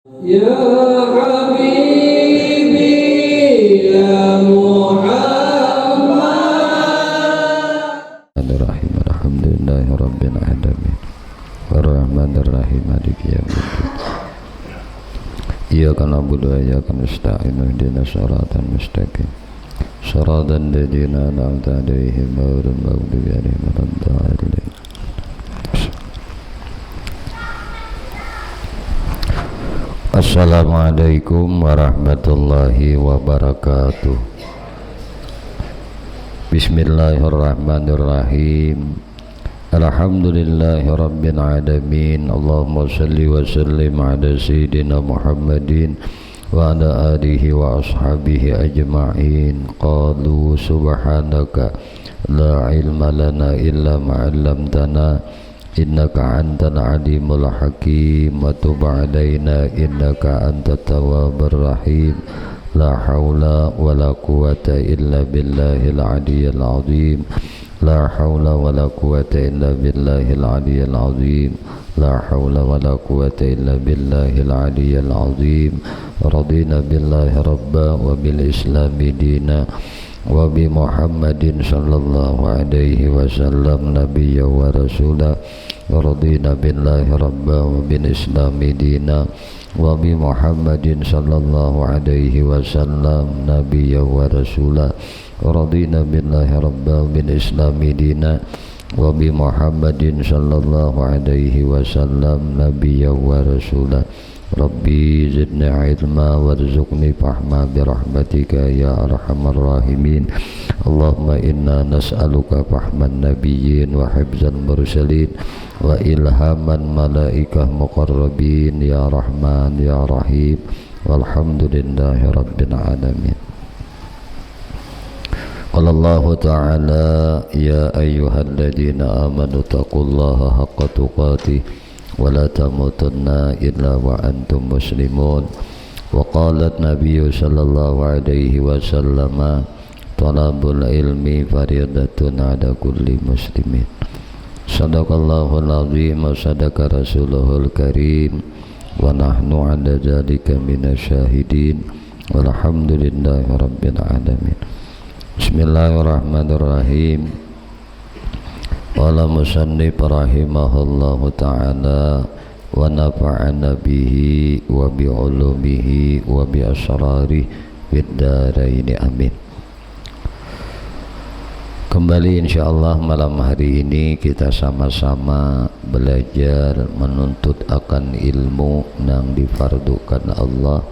Ya Habibi ya Muhammad. Bismillahirrahmanirrahim. Alhamdulillahi rabbil alamin. Arrahmanirrahim maliki yaumiddin. Iyyaka na'budu wa iyyaka nasta'in. Ihdinas siratal mustaqim. Shiratal ladzina an'amta 'alaihim ghairil maghdubi 'alaihim waladdallin. Assalamualaikum warahmatullahi wabarakatuh. Bismillahirrahmanirrahim. Alhamdulillahi rabbil alamin. Allahumma salli wa sallim ala sayyidina Muhammadin wa ala alihi wa ashabihi ajma'in. Qalu subhanaka la ilma lana illa ma 'allamtana innaka antal alimul hakim wa tub alaina innaka antat tawwabur rahim. La haula wa la quwata illa billahil aliyyil azim. La haula wa la quwata illa billahil aliyyil azim. La haula wa la quwata illa billahil aliyyil azim. Radina billahi rabba wa bil islami dina wa bi Muhammadin sallallahu alaihi wasallam nabiyya wa rasula. Radina billahi rabba wa bil islami dina wa bi Muhammadin sallallahu alaihi wasallam nabiyya wa rasula. Radina billahi rabba wa bil islami dina wa bi Muhammadin sallallahu alaihi wasallam nabiyya wa rasula. Rabbi zidni ilma warzuqni fahma birahmatika ya arhamar rahimin. Allahumma inna nas'aluka fahman nabiyyin wa hifzal mursalin wa ilhaman malaikah muqarrabin ya rahman ya rahim. Walhamdulillahi rabbil alamin. Qala Allah ta'ala ya ayyuhalladzina amanu taqullaha haqqa tuqatih wa la tamutunna illa wa antum muslimun. Wa qalat nabiyyu sallallahu alaihi wasallam talabul ilmi fariyadatun ala kulli muslimin. Sadaqallahul azim wa sadaqa rasuluhul karim wa nahnu ala dzalika minasyahidin walhamdulillahi rabbil alamin. Bismillahirrahmanirrahim. Qala musannif rahimahullahu ta'ala wa nafa'ana bihi wa bi ulumihi wa bi asrarihi fid dharain amin. Kembali insyaallah malam hari ini kita sama-sama belajar menuntut akan ilmu yang difardukan Allah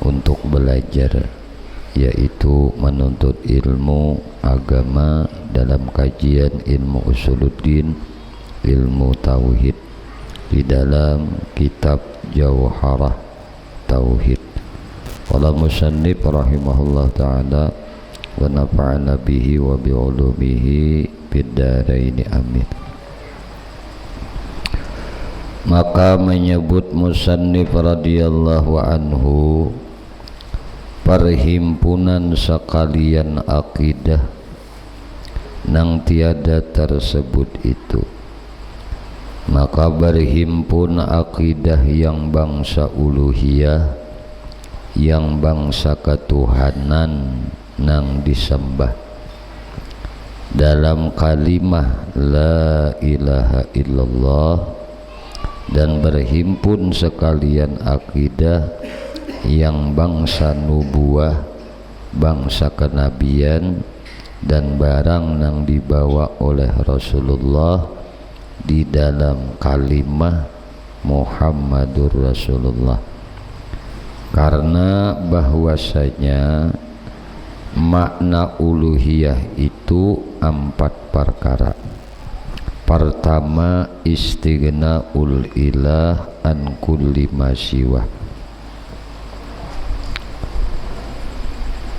untuk belajar, yaitu menuntut ilmu agama dalam kajian ilmu usuluddin, ilmu tauhid di dalam kitab Jauharah Tauhid. Qala musannif rahimahullah ta'ala wa nafa'ana bihi wa bi ulumihi fid dharain amin. Maka menyebut musannif radhiyallahu anhu perhimpunan sekalian akidah nang tiada tersebut itu, maka berhimpun akidah yang bangsa uluhiyah, yang bangsa ketuhanan nang disembah dalam kalimah la ilaha illallah, dan berhimpun sekalian akidah yang bangsa nubuah, bangsa kenabian, dan barang yang dibawa oleh Rasulullah di dalam kalimah Muhammadur Rasulullah. Karena bahwasanya makna uluhiyah itu 4 perkara. Pertama, istighna'ul ilah an kulli ma siwah,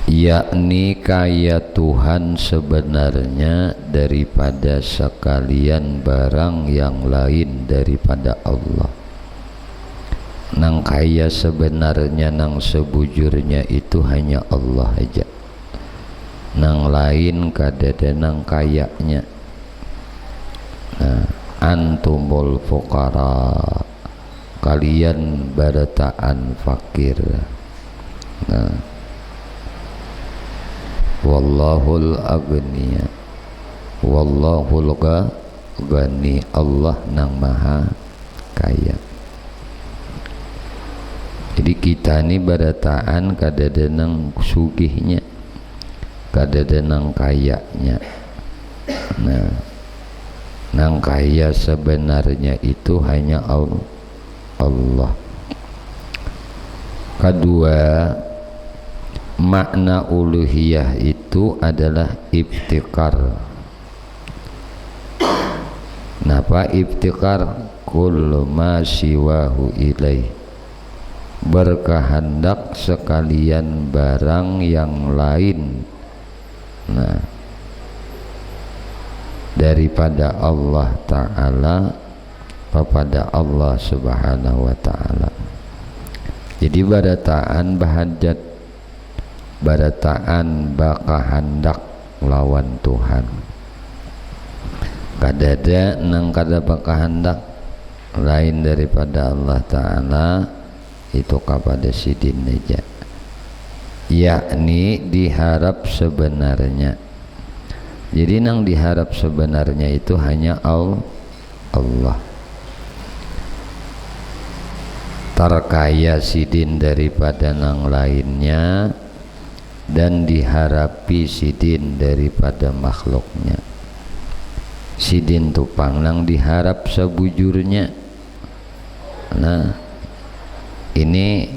yakni kaya Tuhan sebenarnya daripada sekalian barang yang lain daripada Allah. Nang kaya sebenarnya, nang sebujurnya itu hanya Allah aja. Nang lain kadada nang kayanya. Nah, antumul fuqara, kalian barataan fakir. Nah, wallahul aghniya, wallahul ghani, Allah nang maha kaya. Jadi kita ini barataan kadada nang sugihnya, kadada nang kayanya. Nah, nang kaya sebenarnya itu hanya Allah. Kedua, makna uluhiyah itu adalah iftikar. Napa iftikar? Kullu ma siwahu ilaih, berkehendak sekalian barang yang lain, nah, daripada Allah Ta'ala kepada Allah Subhanahu wa Ta'ala. Jadi barataan bahajat, barataan bakahandak lawan Tuhan. Kadada nang kada bakahandak lain daripada Allah Ta'ala itu kepada sidin aja, yakni diharap sebenarnya. Jadi nang diharap sebenarnya itu hanya Allah. Terkaya sidin daripada nang lainnya dan diharapi sidin daripada makhluknya. Sidin tupang nang diharap sebujurnya. Nah, ini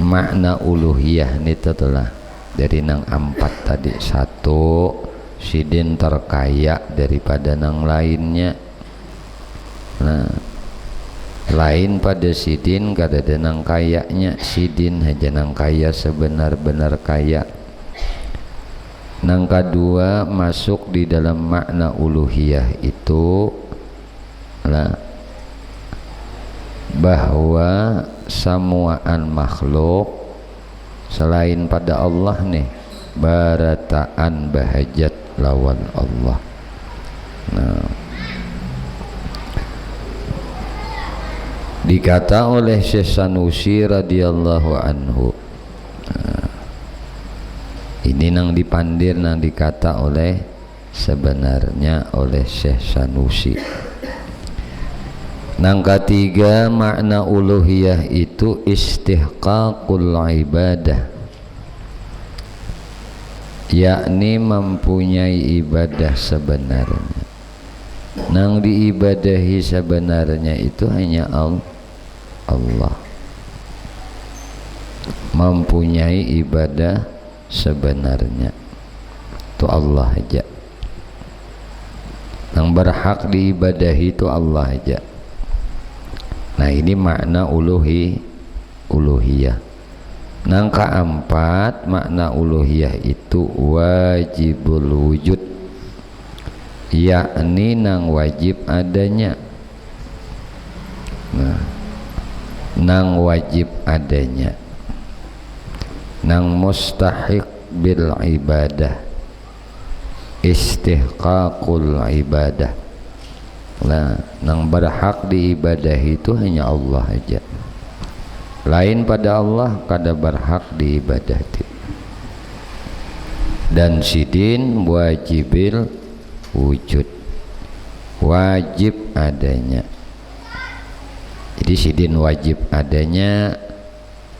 makna uluhiyah ini telah dari nang empat tadi. Satu, sidin terkaya daripada nang lainnya. Nah, lain pada sidin kadada nang kayanya, sidin aja nang kaya sebenar-benar kaya. Nang kedua, masuk di dalam makna uluhiyah itu lah, bahwa samuaan makhluk selain pada Allah nih barataan bahajat lawan Allah. Nah, dikata oleh Syekh Sanusi radhiyallahu anhu, nah, ini nang dipandir nang dikata oleh sebenarnya oleh Syekh Sanusi. Nang ketiga, makna uluhiyah itu istihqaqul ibadah, yakni mempunyai ibadah sebenarnya. Nang diibadahi sebenarnya itu hanya Allah. Mempunyai ibadah sebenarnya itu Allah aja. Nang berhak diibadahi itu Allah aja. Nah, ini makna uluhiyah. Nang keempat, makna uluhiyah itu wajibul wujud, yakni nang wajib adanya. Nah, nang wajib adanya, nang mustahiq bil ibadah, istihqaqul ibadah. Nah, nang berhak diibadahi itu hanya Allah aja. Lain pada Allah kada berhak diibadati. Dan sidin wajibil wujud, wajib adanya. Jadi sidin wajib adanya,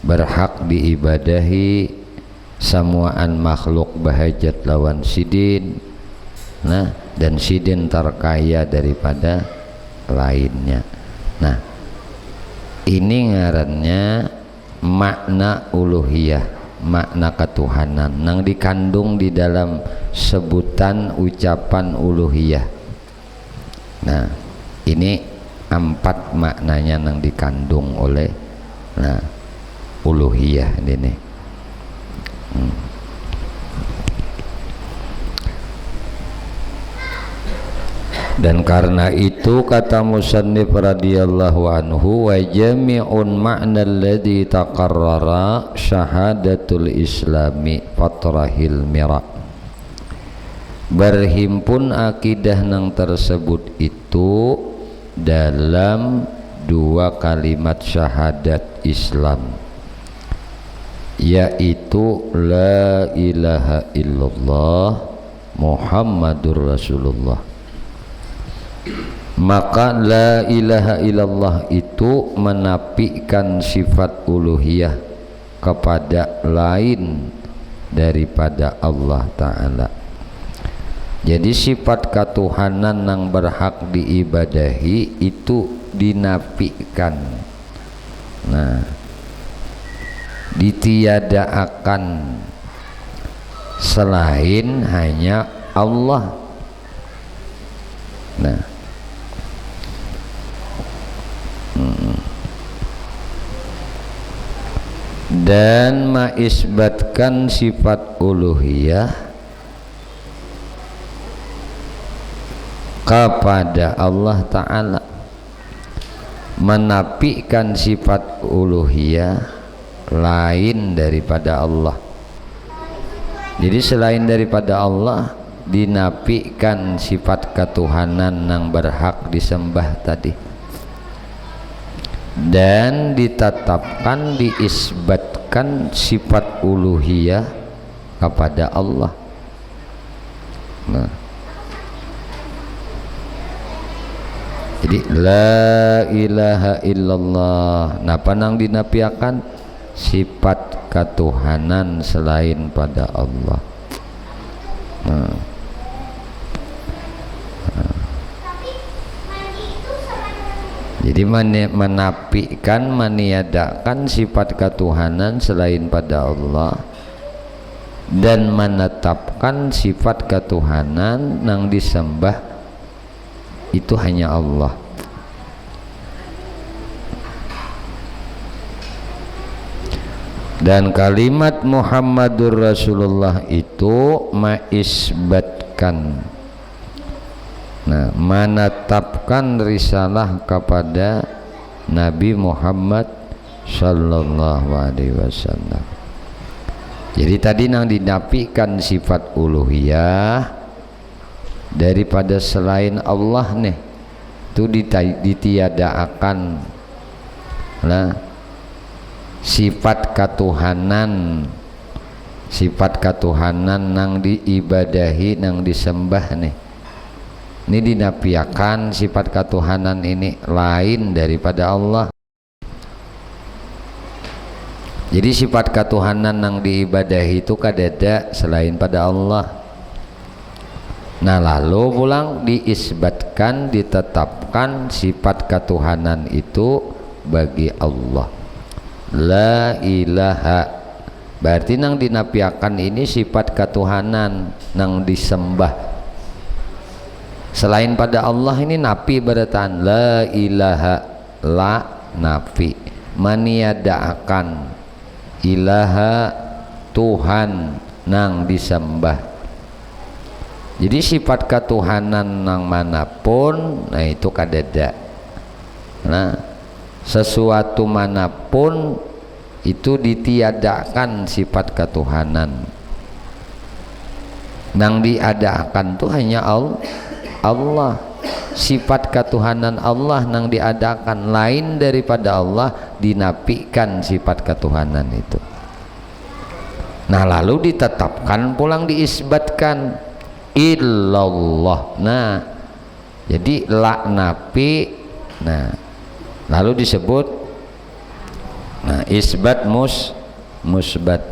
berhak diibadahi, samuaan makhluk bahajat lawan sidin. Nah, dan sidin terkaya daripada lainnya. Nah, ini ngarannya makna uluhiyah, makna ketuhanan nang dikandung di dalam sebutan ucapan uluhiyah. Nah, ini empat maknanya nang dikandung oleh uluhiyah ini. Dan karena itu kata musannif radhiyallahu anhu, wa jami'un ma'na alladhi taqarrara syahadatul islami fatrahil mira. Berhimpun akidah nang tersebut itu dalam dua kalimat syahadat Islam, yaitu la ilaha illallah Muhammadur Rasulullah. Maka la ilaha illallah itu menafikan sifat uluhiyah kepada lain daripada Allah Ta'ala. Jadi sifat ketuhanan yang berhak diibadahi itu dinafikan, nah ditiadaakan selain hanya Allah. Nah dan mengisbatkan sifat uluhiyah kepada Allah Ta'ala, menafikan sifat uluhiyah lain daripada Allah. Jadi selain daripada Allah dinafikan sifat ketuhanan yang berhak disembah tadi, dan ditetapkan, diisbatkan sifat uluhiyah kepada Allah. Nah, jadi la ilaha illallah, napa nang dinafiakan sifat ketuhanan selain pada Allah. Nah. Jadi menafikan, meniadakan sifat ketuhanan selain pada Allah dan menetapkan sifat ketuhanan yang disembah itu hanya Allah. Dan kalimat Muhammadur Rasulullah itu mengisbatkan, nah, menetapkan risalah kepada Nabi Muhammad sallallahu alaihi wasallam. Jadi tadi nang dinafikan sifat uluhiyah daripada selain Allah nih, itu ditiadakan lah sifat ketuhanan, sifat ketuhanan nang diibadahi, nang disembah nih. Ini dinafiakan sifat ketuhanan ini lain daripada Allah. Jadi sifat ketuhanan yang diibadahi itu kadada selain pada Allah. Nah lalu pulang diisbatkan, ditetapkan sifat ketuhanan itu bagi Allah. La ilaha, berarti nang dinafiakan ini sifat ketuhanan nang disembah selain pada Allah. Ini nafi beratan la ilaha, la nafi, meniadakan ilaha Tuhan nang disembah. Jadi sifat ketuhanan nang manapun, nah itu kadada. Nah sesuatu manapun itu ditiadakan sifat ketuhanan. Nang diadakan tuh hanya Allah. Sifat ketuhanan Allah nang diadakan lain daripada Allah, dinafikan sifat ketuhanan itu. Nah lalu ditetapkan pulang, diisbatkan illallah. Nah jadi la nafi, nah lalu disebut nah isbat musbat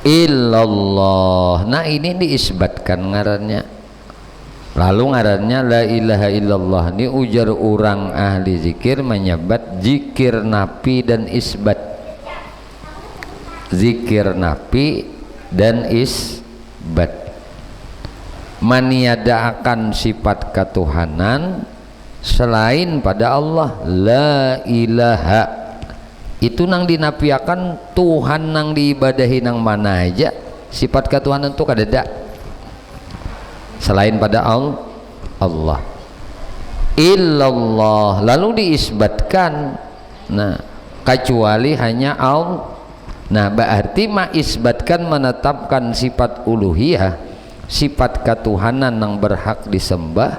illallah. Nah ini diisbatkan ngarannya. Lalu ngarannya la ilaha illallah. Ini ujar orang ahli zikir menyebat zikir nafi dan isbat. Zikir nafi dan isbat, meniadakan sifat ketuhanan selain pada Allah. La ilaha itu nang dinafiakan Tuhan nang diibadahi nang mana aja, sifat ketuhanan itu kadada selain pada Allah. Illallah lalu diisbatkan, nah kecuali hanya Allah. Nah berarti mengisbatkan, menetapkan sifat uluhiyah, sifat ketuhanan yang berhak disembah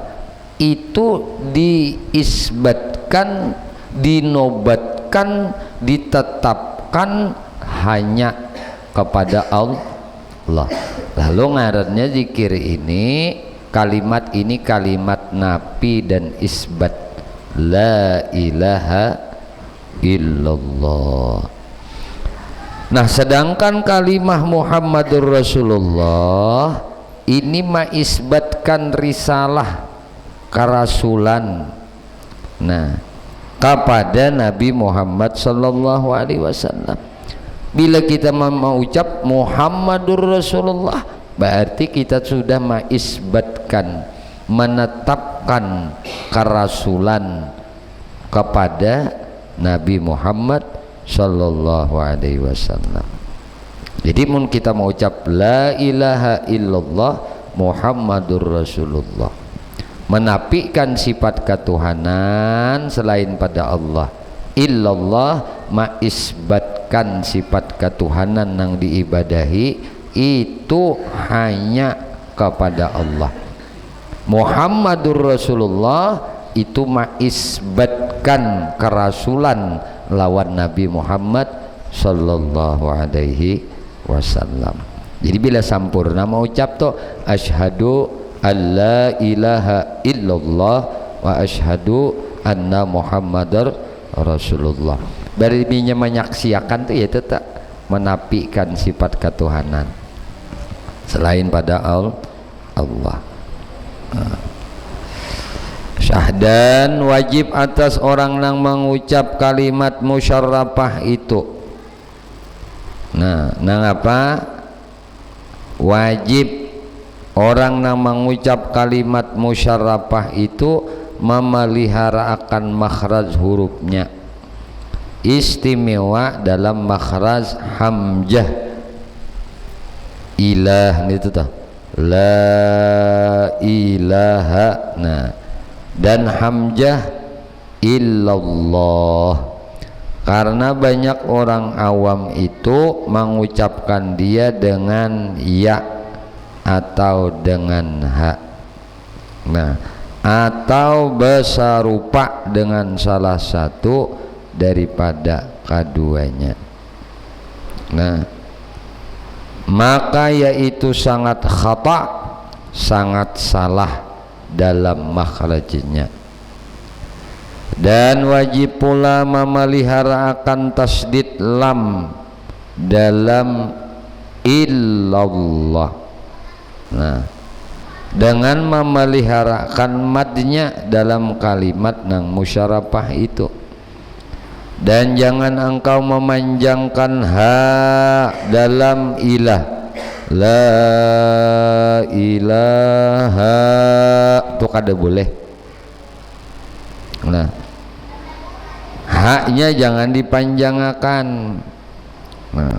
itu diisbatkan, dinobatkan, ditetapkan hanya kepada Allah. Lalu ngarannya zikir ini, kalimat ini kalimat nafi dan isbat, la ilaha illallah. Nah, sedangkan kalimah Muhammadur Rasulullah ini maisbatkan risalah kerasulan, nah, kepada Nabi Muhammad sallallahu alaihi wasallam. Bila kita mengucap Muhammadur Rasulullah, berarti kita sudah maisbatkan, menetapkan kerasulan kepada Nabi Muhammad sallallahu alaihi wasallam. Jadi mun kita mengucap la ilaha illallah Muhammadur Rasulullah, menafikan sifat ketuhanan selain pada Allah, illallah maisbatkan sifat ketuhanan yang diibadahi itu hanya kepada Allah. Muhammadur Rasulullah itu maisbatkan kerasulan lawan Nabi Muhammad sallallahu alaihi wasallam. Jadi bila sampurna mau ucap to asyhadu alla ilaha illallah wa asyhadu anna Muhammadar Rasulullah. Barinya menyaksikan itu ya tetap menafikan sifat ketuhanan selain pada Allah. Syahdan wajib atas orang yang mengucap kalimat musyarrafah itu. Nah, nang apa? Wajib orang yang mengucap kalimat musyarrafah itu memelihara akan makhraj hurufnya, istimewa dalam makhraj hamzah ilah itu tuh, la ilaha, nah, dan hamzah illallah. Karena banyak orang awam itu mengucapkan dia dengan ya atau dengan ha, nah, atau besarupa dengan salah satu daripada keduanya. Nah, maka yaitu sangat khata, sangat salah dalam makhrajnya. Dan wajib pula memelihara akan tasdid lam dalam illallah. Nah, dengan memeliharakan madnya dalam kalimat nang musyarrafah itu. Dan jangan engkau memanjangkan ha dalam ilah, la ilaha, itu kada boleh. Nah, haknya jangan dipanjangkan. Nah,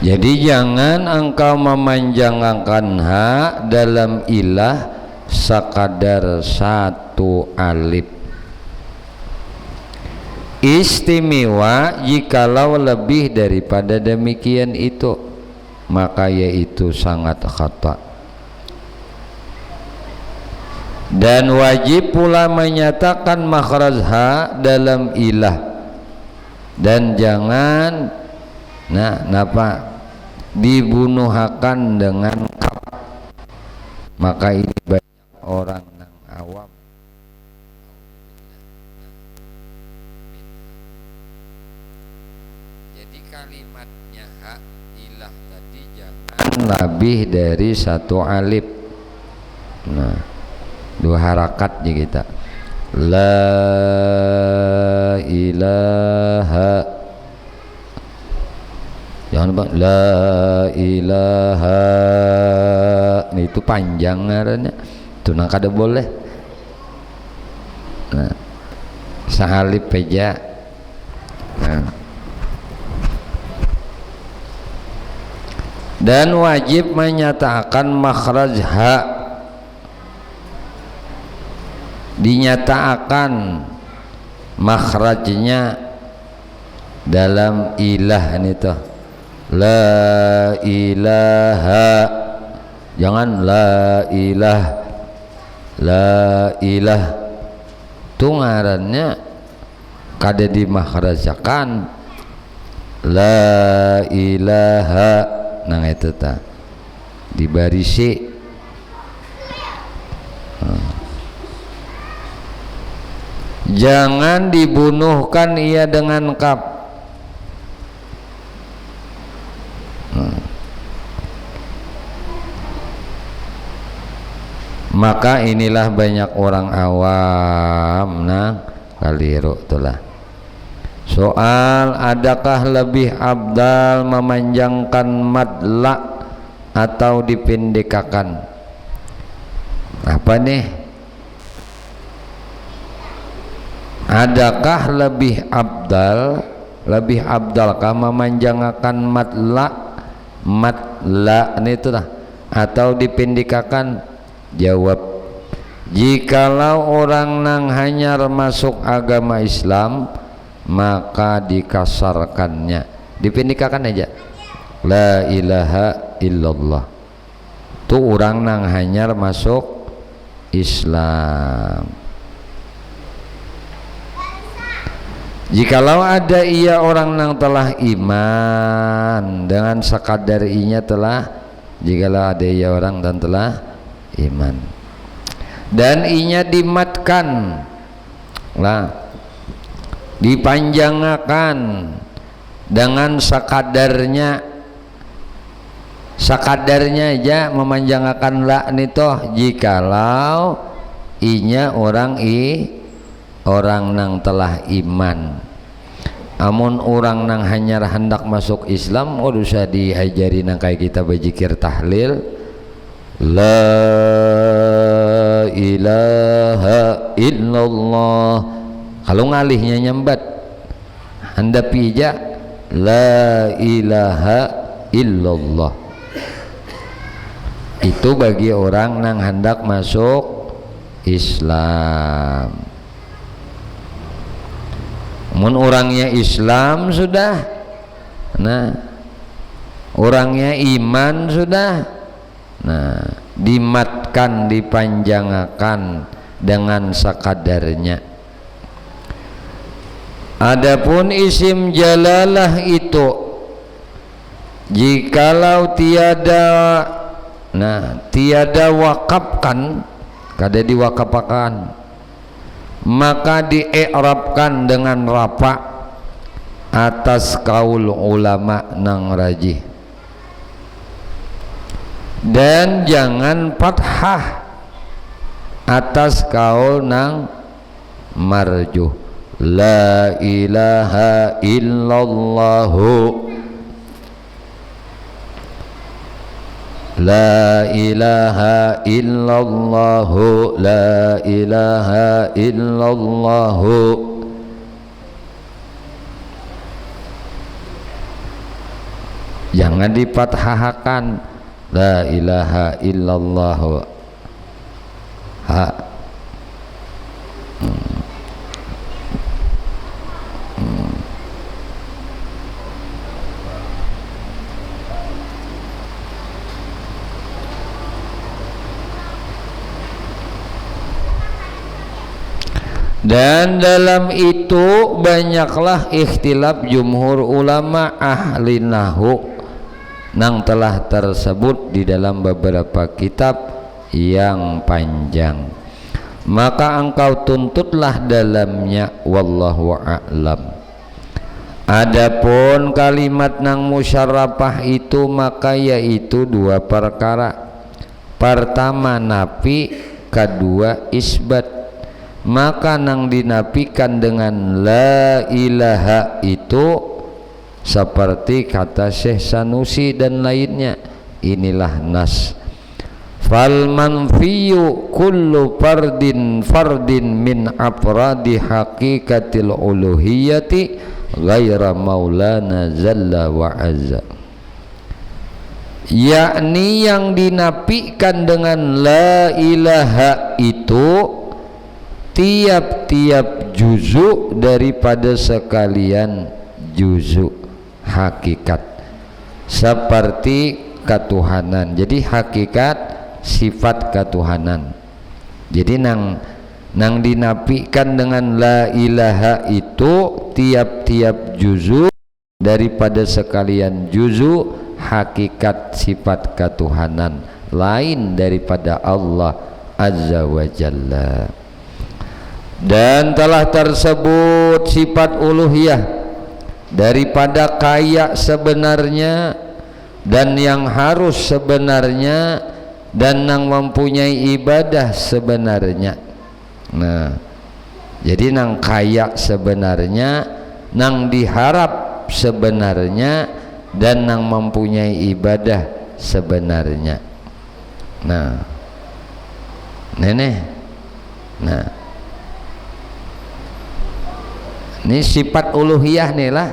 jadi jangan engkau memanjangkan ha dalam ilah sekadar satu alif. Istimewa jikalau lebih daripada demikian itu, maka yaitu sangat khata. Dan wajib pula menyatakan makhraj ha dalam ilah. Dan jangan napa dibunuhakan dengan kaf. Maka ini banyak orang yang awam jadi kalimatnya hak ilah tadi jangan lebih dari satu alif. Nah, dua harakat nih kita, la ilaha, jangan lupa la ilaha, nah, itu panjang ngarannya itu, nang kada boleh. Nah, sahalip aja. Nah, dan wajib menyatakan makhraj ha, dinyatakan makhrajnya dalam ilah itu, la ilaha, jangan la ilah, la ilah tu ngarannya kada dimakhrajakan la ilaha, nang itu ta dibarisi. Jangan dibunuhkan ia dengan kaf. Maka inilah banyak orang awam nah kaliru itulah. Soal adakah lebih abdal memanjangkan madla atau dipendekakan? Apa nih? Adakah lebih abdalkah memanjangkan madla itu lah atau dipendekakan? Jawab, jikalau orang nang hanyar masuk agama Islam maka dikasarkannya, dipendekakan aja la ilaha illallah. Tu orang nang hanyar masuk Islam. Jikalau ada ia orang nang telah iman dengan sekadar inya telah, jikalau ada ia orang dan telah iman dan inya dimatkan lah, dipanjangkan dengan sakadarnya aja memanjangkan la nitoh, jikalau inya orang nang telah iman. Amun orang nang hanyar hendak masuk Islam usah diajari nang kayak kita berzikir tahlil la ilaha illallah, kalau ngalihnya nyambat anda pijak la ilaha illallah. Itu bagi orang nang hendak masuk Islam. Mun orangnya Islam sudah, nah orangnya iman sudah, nah dimatkan, dipanjangkan dengan sakadarnya. Adapun isim jalalah itu jikalau tiada wakafkan, kada diwakapakan, maka di'irabkan dengan rafa atas kaul ulama nang rajih, dan jangan fathah atas kaul nang marjuh. La ilaha illallahu, la ilaha illallahu, la ilaha illallahu. Jangan dipathahakan la ilaha illallahu ha. Dan dalam itu banyaklah ikhtilaf jumhur ulama ahli nahwu nang telah tersebut di dalam beberapa kitab yang panjang, maka engkau tuntutlah dalamnya, wallahu a'lam. Adapun kalimat nang musyarrafah itu maka yaitu dua perkara, pertama nafi, kedua isbat. Maka nang dinafikan dengan la ilaha itu seperti kata Syekh Sanusi dan lainnya, inilah nas. Fal manfiyu kullu fardin min afradi haqiqatil uluhiyati ghaira maulana zalla wa azza. yakni yang dinafikan dengan la ilaha itu tiap-tiap juzuk daripada sekalian juzuk hakikat seperti ketuhanan. Jadi hakikat sifat ketuhanan. Jadi nang dinafikan dengan la ilaha itu tiap-tiap juzuk daripada sekalian juzuk hakikat sifat ketuhanan lain daripada Allah Azza wa Jalla. Dan telah tersebut sifat uluhiyah daripada kaya sebenarnya dan yang harus sebenarnya dan yang mempunyai ibadah sebenarnya. Nah, jadi nang kaya sebenarnya, nang diharap sebenarnya, dan nang mempunyai ibadah sebenarnya. Nah, nah, ini sifat uluhiyah nih lah.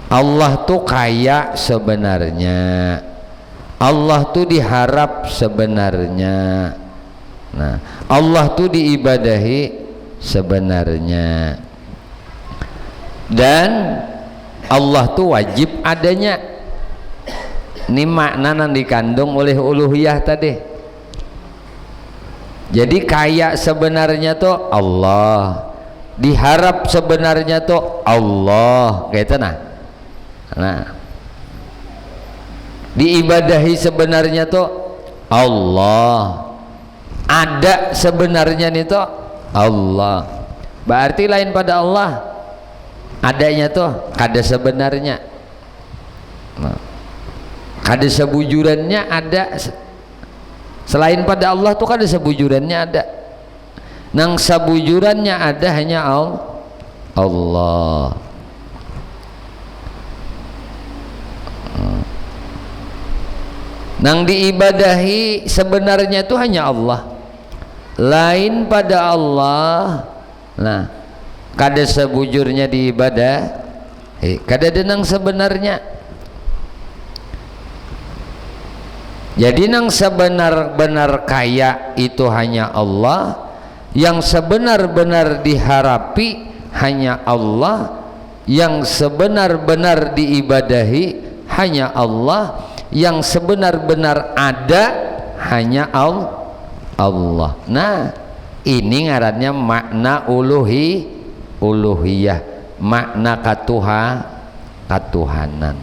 Allah tuh kaya sebenarnya, Allah tuh diharap sebenarnya. Nah, Allah tuh diibadahi sebenarnya, dan Allah tuh wajib adanya. Ini makna yang dikandung oleh uluhiyah tadi. Jadi kaya sebenarnya tuh Allah, diharap sebenarnya tuh Allah, kayak itu nah, diibadahi sebenarnya tuh Allah, ada sebenarnya nih tuh Allah. Berarti lain pada Allah adanya tuh kada sebenarnya. Nah, kada sebujurannya ada. Selain pada Allah tuh kada sebujurannya ada. Nang sebujurannya ada hanya Allah. Nang diibadahi sebenarnya itu hanya Allah, lain pada Allah. Nah, kada sebujurnya diibadah, kada denang sebenarnya. Jadi nang sebenar-benar kaya itu hanya Allah, yang sebenar-benar diharapi hanya Allah, yang sebenar-benar diibadahi hanya Allah, yang sebenar-benar ada hanya Allah. Nah, ini ngarannya makna uluhiyah, makna katuhanan.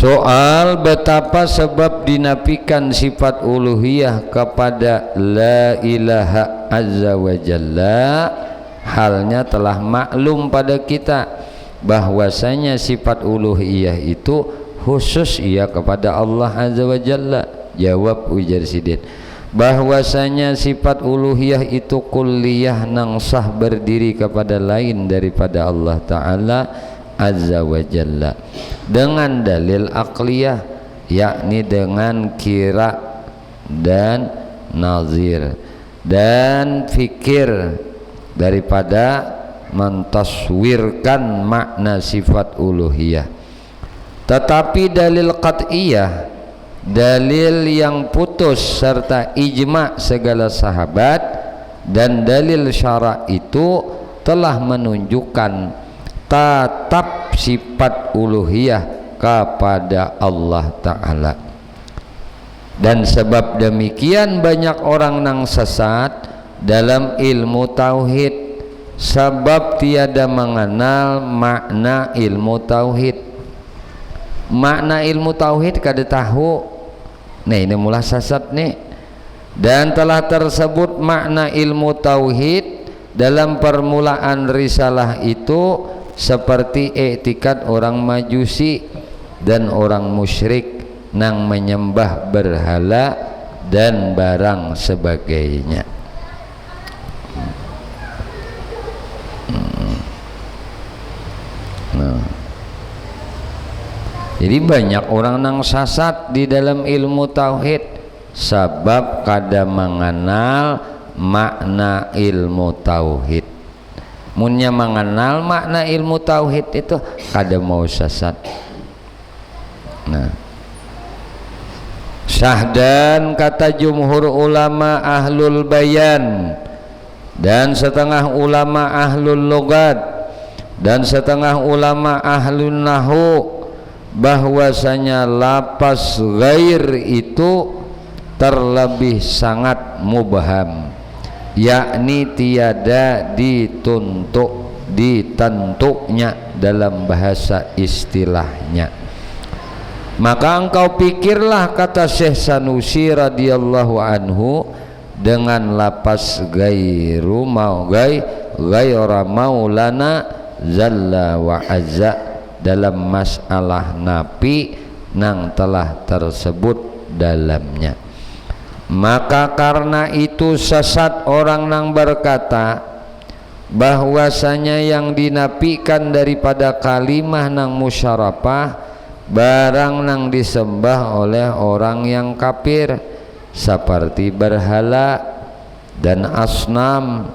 Soal betapa sebab dinafikan sifat uluhiyah kepada la ilaha azza wa jalla, halnya telah maklum pada kita bahwasanya sifat uluhiyah itu khusus ia kepada Allah azza wa jalla. Jawab ujar Sidin, bahwasanya sifat uluhiyah itu kulliyah nang sah berdiri kepada lain daripada Allah Ta'ala azza wa jalla dengan dalil akliyah, yakni dengan kira dan nazir dan fikir daripada mentaswirkan makna sifat uluhiyah. Tetapi dalil qat'iyah, dalil yang putus serta ijma segala sahabat, dan dalil syara' itu telah menunjukkan tatap sifat uluhiyah kepada Allah Ta'ala. Dan sebab demikian banyak orang nang sesat dalam ilmu tauhid, sebab tiada mengenal makna ilmu tauhid. Makna ilmu tauhid kada tahu. Nah, ini mula sesat nih. Dan telah tersebut makna ilmu tauhid dalam permulaan risalah itu seperti i'tikad orang Majusi dan orang musyrik nang menyembah berhala dan barang sebagainya. Nah, Jadi banyak orang nang sasat di dalam ilmu tauhid sebab kada mengenal makna ilmu tauhid. Munnya mengenal makna ilmu tauhid itu kada mau sasat. Nah, syahdan kata jumhur ulama ahlul bayan dan setengah ulama ahlul logat dan setengah ulama ahlul nahu bahwasanya lapas ghair itu terlebih sangat mubham, yakni tiada ditentunya dalam bahasa istilahnya. Maka engkau pikirlah, kata Syekh Sanusi radhiyallahu anhu, dengan lapas gairu gaira maulana zalla wa azza dalam masalah napi nang telah tersebut dalamnya. Maka karena itu sesat orang nang berkata bahwasanya yang dinapikan daripada kalimah nang musyarafah barang nang disembah oleh orang yang kafir seperti berhala dan asnam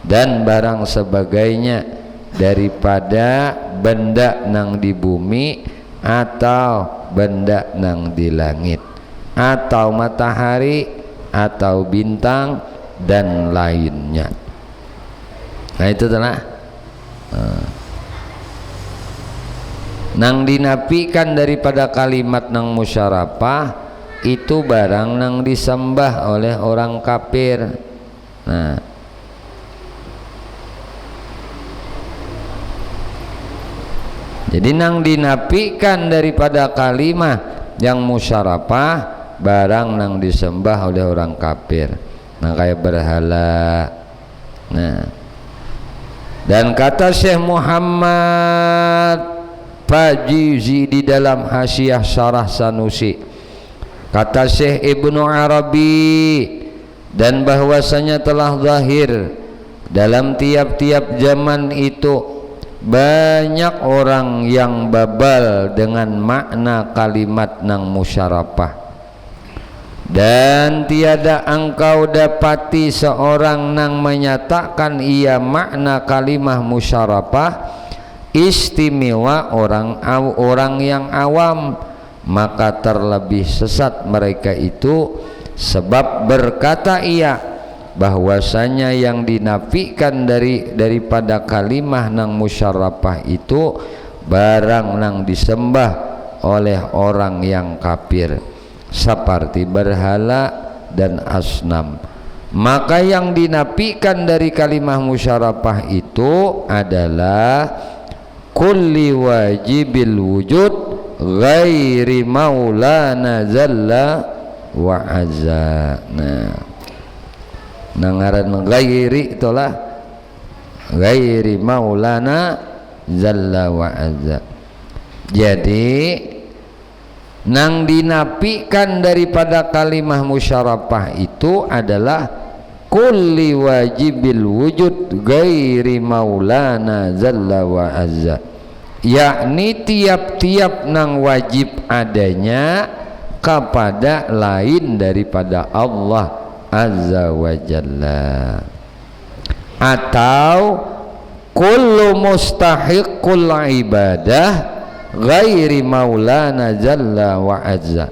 dan barang sebagainya daripada benda nang di bumi atau benda nang di langit atau matahari atau bintang dan lainnya. Nah itu telah nang dinafikan daripada kalimat nang musyarafah itu barang nang disembah oleh orang kafir. Nah, jadi nang dinafikan daripada kalimat yang musyarafah barang nang disembah oleh orang kafir. Nah kayak berhala. Nah, dan kata Syekh Muhammad Fajizi di dalam Hasyiah Syarah Sanusi, kata Syekh Ibnu Arabi, dan bahwasanya telah zahir dalam tiap-tiap zaman itu banyak orang yang babal dengan makna kalimat nang musyarafah, dan tiada engkau dapati seorang nang menyatakan ia makna kalimah musyarafah istimewa orang yang awam, maka terlebih sesat mereka itu, sebab berkata ia bahwasanya yang dinafikan daripada kalimah nang musyarafah itu barang nang disembah oleh orang yang kafir seperti berhala dan asnam. Maka yang dinafikan dari kalimah musyarafah itu adalah kulli wajibil wujud ghairi maulana zalla wa azza. Nah, nangaran ghairi itulah ghairi maulana zalla wa azza. Jadi nang dinafikan daripada kalimah musyarafah itu adalah kulli wajibil wujud ghairi maulana zalla wa azza, yakni tiap-tiap nang wajib adanya kepada lain daripada Allah azza wa jalla, atau kullu mustahiqul ibadah ghairi maulana jalla wa azza,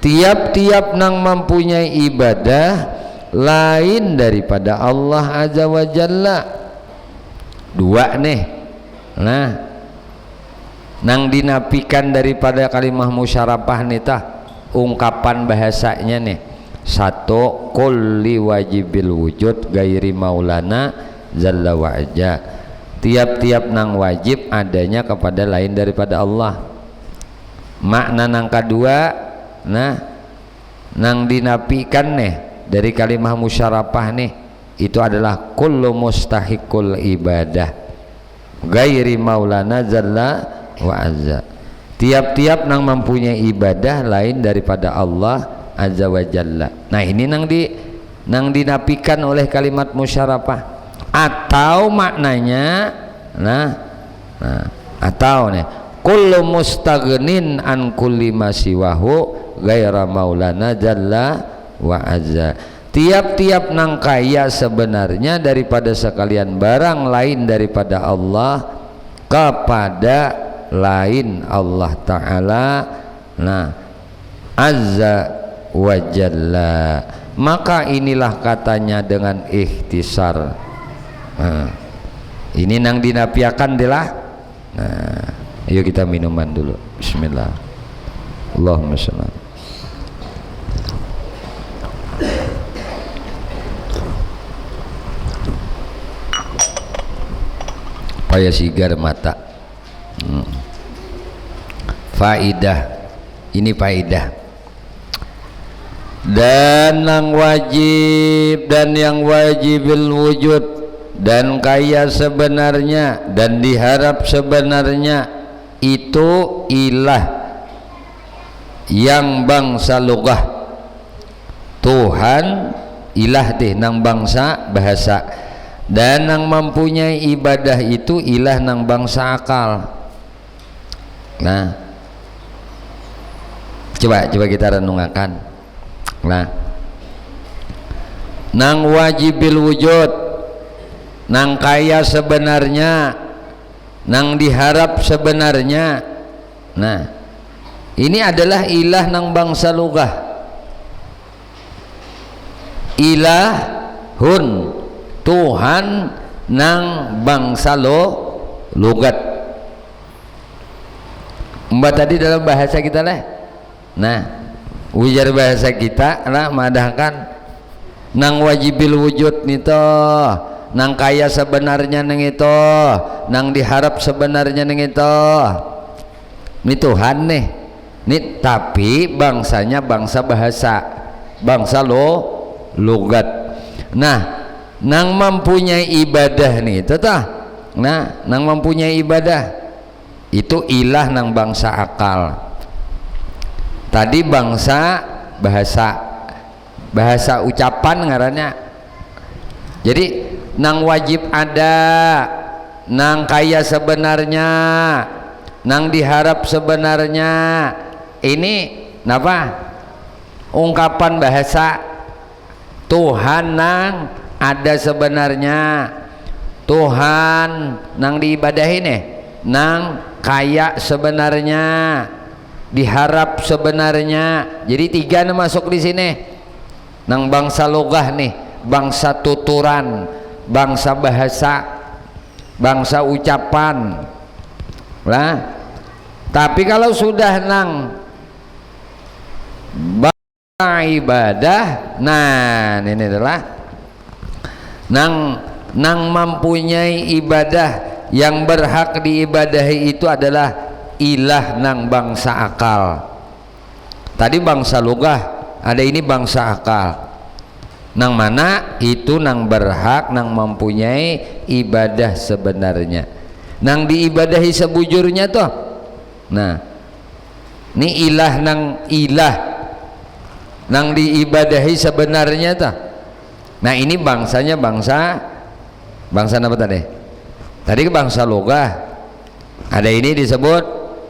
tiap-tiap nang mempunyai ibadah lain daripada Allah azza wa jalla. Dua nih. Nah, nang dinafikan daripada kalimah musyarafah nih tah ungkapan bahasanya nih. Satu, kulli wajibil wujud ghairi maulana jalla wa azza, tiap-tiap nang wajib adanya kepada lain daripada Allah. Makna nang kedua, nah nang dinafikan nih dari kalimah musyarafah nih itu adalah kullu mustahiqul ibadah ghairi maulana jalla wa azza, tiap-tiap nang mempunyai ibadah lain daripada Allah azza wa jalla. Nah ini nang dinafikan oleh kalimat musyarafah, atau maknanya nah atau nih kullu mustaghnin an kulli ma siwahu ghaira maulana jalla wa azza. Tiap-tiap nang kaya sebenarnya daripada sekalian barang lain daripada Allah kepada lain Allah Ta'ala, nah azza wa jalla. Maka inilah katanya dengan ikhtisar. Nah, ini nang dinafiakan adalah. Nah, ayo kita minuman dulu. Bismillah. Allahumma shalli. Paya sigar mata. Faidah. Ini faidah. Dan yang wajib dan yang wajibil wujud dan kaya sebenarnya dan diharap sebenarnya itu ilah yang bangsa lugah. Tuhan ilah deh nang bangsa bahasa, dan yang mempunyai ibadah itu ilah nang bangsa akal. Nah, coba kita renungakan. Nah, nang wajibil wujud, nang kaya sebenarnya, nang diharap sebenarnya. Nah, ini adalah ilah nang bangsa lugah. Ilahun, Tuhan nang bangsa lugat. Mbak tadi dalam bahasa kita lah. Nah, ujar bahasa kita lah madahkan nang wajibil wujud nito, nang kaya sebenarnya nang itu, nang diharap sebenarnya nang itu. Ini Tuhan nih. Nih tapi bangsanya bangsa bahasa, bangsa lugat. Nah, nang mempunyai ibadah nih itu tah. Nah, nang mempunyai ibadah itu ilah nang bangsa akal. Tadi bangsa bahasa ucapan ngarannya. Jadi nang wajib ada, nang kaya sebenarnya, nang diharap sebenarnya. Ini napa? Ungkapan bahasa. Tuhan nang ada sebenarnya, Tuhan nang diibadahi nih, nang kaya sebenarnya, diharap sebenarnya. Jadi tiga nih masuk di sini. Nang bangsa logah nih, bangsa tuturan, bangsa bahasa, bangsa ucapan. Lah, tapi kalau sudah nang bangsa ibadah, nah ini adalah nang mempunyai ibadah yang berhak diibadahi itu adalah ilah nang bangsa akal. Tadi bangsa lugah, ada ini bangsa akal. Nang mana itu nang berhak, nang mempunyai ibadah sebenarnya, nang diibadahi sebujurnya tuh. Nah, ini ilah nang diibadahi sebenarnya tuh. Nah, ini bangsanya bangsa apa tadi? Tadi bangsa lugah. Ada ini disebut,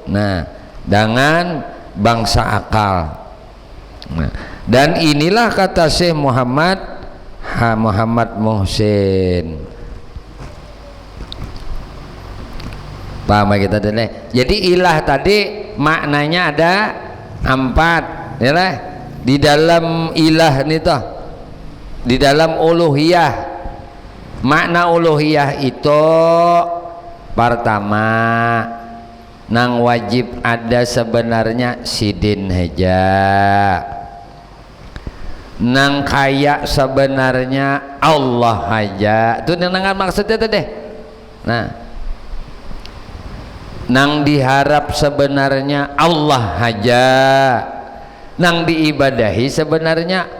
nah, dengan bangsa akal. Nah, dan inilah kata Syekh Muhammad Muhsin. Paham kita tadi? Jadi ilah tadi maknanya ada 4, ya lah. Di dalam ilah nih toh, di dalam uluhiyah. Makna uluhiyah itu pertama, nang wajib ada sebenarnya sidin haja, nang kaya sebenarnya Allah haja. Itu dengan maksudnya tadi. Nah, nang diharap sebenarnya Allah haja, nang diibadahi sebenarnya